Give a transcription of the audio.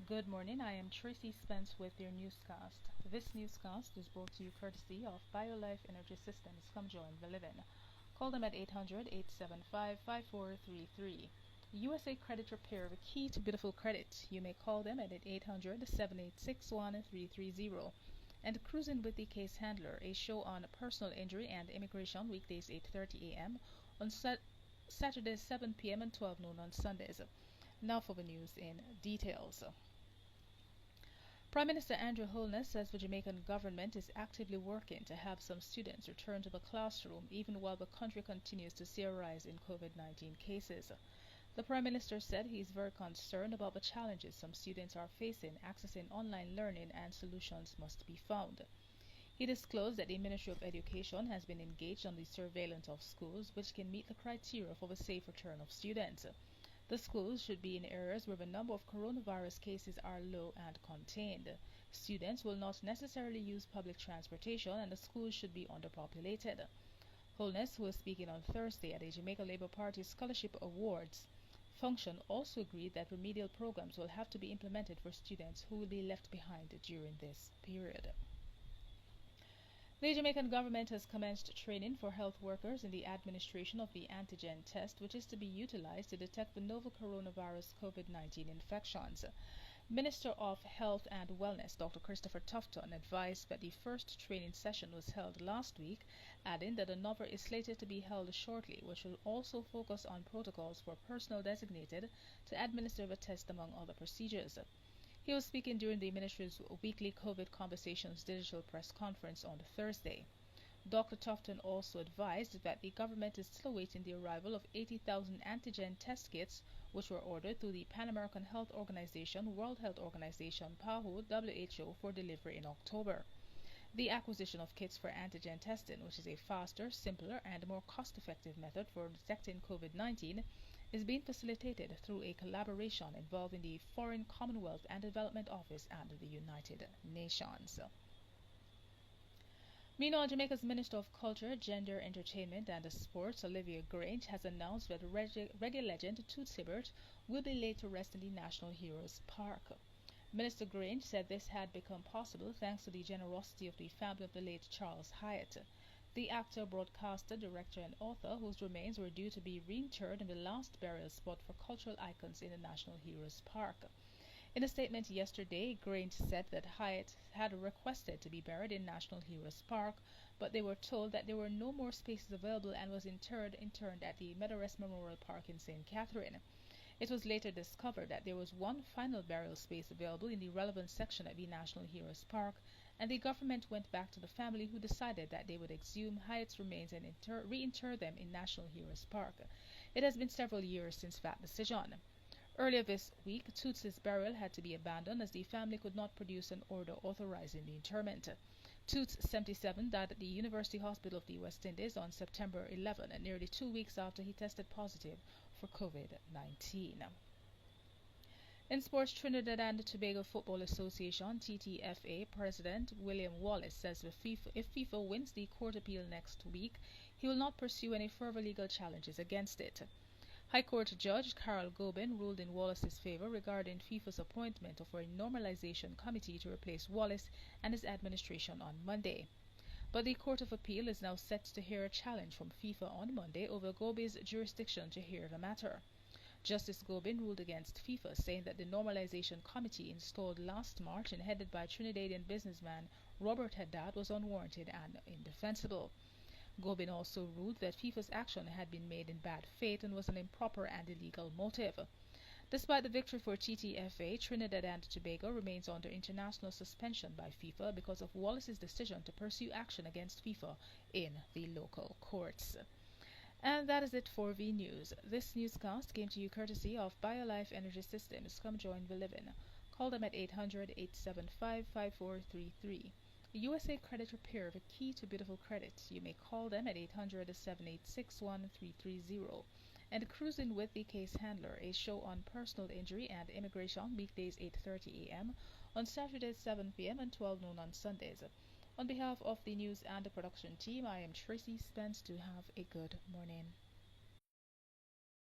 Good morning. I am Tracy Spence with your newscast. This newscast is brought to you courtesy of BioLife Energy Systems. Come join the living. Call them at 800-875-5433. USA Credit Repair, the key to beautiful credit. You may call them at 800-786-1330. And Cruising with the Case Handler, a show on personal injury and immigration, weekdays 8:30 a.m. on Saturdays 7 p.m. and 12 noon on Sundays. Now for the news in details. Prime Minister Andrew Holness says the Jamaican government is actively working to have some students return to the classroom even while the country continues to see a rise in COVID-19 cases. The Prime Minister said he is very concerned about the challenges some students are facing accessing online learning and solutions must be found. He disclosed that the Ministry of Education has been engaged on the surveillance of schools which can meet the criteria for the safe return of students. The schools should be in areas where the number of coronavirus cases are low and contained. Students will not necessarily use public transportation and the schools should be underpopulated. Holness, who was speaking on Thursday at a Jamaica Labour Party Scholarship Awards function, also agreed that remedial programs will have to be implemented for students who will be left behind during this period. The Jamaican government has commenced training for health workers in the administration of the antigen test, which is to be utilized to detect the novel coronavirus COVID-19 infections. Minister of Health and Wellness, Dr. Christopher Tufton, advised that the first training session was held last week, adding that another is slated to be held shortly, which will also focus on protocols for personnel designated to administer the test, among other procedures. He was speaking during the ministry's weekly COVID Conversations digital press conference on Thursday. Dr. Tufton also advised that the government is still awaiting the arrival of 80,000 antigen test kits, which were ordered through the Pan American Health Organization, World Health Organization, PAHO, WHO, for delivery in October. The acquisition of kits for antigen testing, which is a faster, simpler, and more cost-effective method for detecting COVID-19, is being facilitated through a collaboration involving the Foreign Commonwealth and Development Office and the United Nations. Meanwhile, Jamaica's Minister of Culture, Gender, Entertainment and Sports, Olivia Grange, has announced that reggae legend Toots Hibbert will be laid to rest in the National Heroes Park. Minister Grange said this had become possible thanks to the generosity of the family of the late Charles Hyatt. The actor, broadcaster, director and author, whose remains were due to be reinterred in the last burial spot for cultural icons in the National Heroes Park. In a statement yesterday, Grange said that Hyatt had requested to be buried in National Heroes Park, but they were told that there were no more spaces available and was interned at the Meadowrest Memorial Park in St. Catherine. It was later discovered that there was one final burial space available in the relevant section at the National Heroes Park, and the government went back to the family, who decided that they would exhume Hyatt's remains and reinter them in National Heroes Park. It has been several years since that decision. Earlier this week, Toots' burial had to be abandoned as the family could not produce an order authorizing the interment. Toots, 77, died at the University Hospital of the West Indies on September 11, nearly 2 weeks after he tested positive for COVID-19. In sports, Trinidad and Tobago Football Association (TTFA) President William Wallace says if FIFA wins the court appeal next week, he will not pursue any further legal challenges against it. High Court Judge Carol Gobin ruled in Wallace's favor regarding FIFA's appointment of a normalization committee to replace Wallace and his administration on Monday. But the Court of Appeal is now set to hear a challenge from FIFA on Monday over Gobin's jurisdiction to hear the matter. Justice Gobin ruled against FIFA, saying that the normalization committee installed last March and headed by Trinidadian businessman Robert Haddad was unwarranted and indefensible. Gobin also ruled that FIFA's action had been made in bad faith and was an improper and illegal motive. Despite the victory for TTFA, Trinidad and Tobago remains under international suspension by FIFA because of Wallace's decision to pursue action against FIFA in the local courts. And that is it for the news. This newscast came to you courtesy of BioLife Energy Systems. Come join the living. Call them at 800-875-5433. USA Credit Repair, the key to beautiful credit. You may call them at 800-786-1330. And Cruising with the Case Handler, a show on personal injury and immigration, weekdays 8:30 a.m. on Saturdays 7 p.m. and 12 noon on Sundays. On behalf of the news and the production team, I am Tracy Spence. To have a good morning.